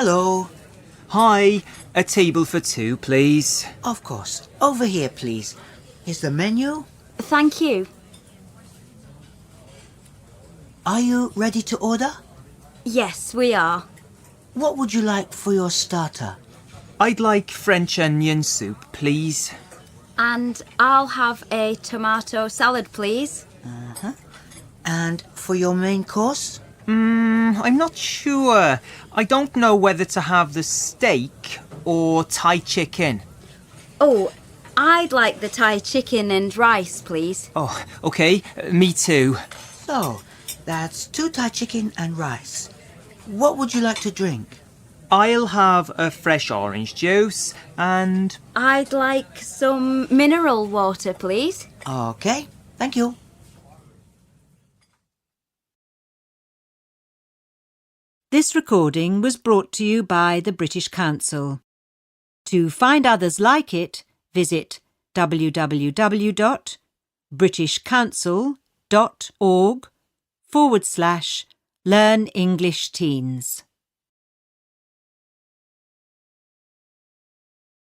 Hello. Hi, a table for two, please. Of course. Over here, please. Here's the menu. Thank you. Are you ready to order? Yes, we are. What would you like for your starter? I'd like French onion soup, please. And I'll have a tomato salad, please. And for your main course? I'm not sure. I don't know whether to have the steak or Thai chicken. Oh, I'd like the Thai chicken and rice, please. Oh, okay, me too. So, that's 2 Thai chicken and rice. What would you like to drink? I'll have a fresh orange juice and... I'd like some mineral water, please. Okay, thank you. This recording was brought to you by the British Council. To find others like it, visit www.britishcouncil.org/Learn English Teens.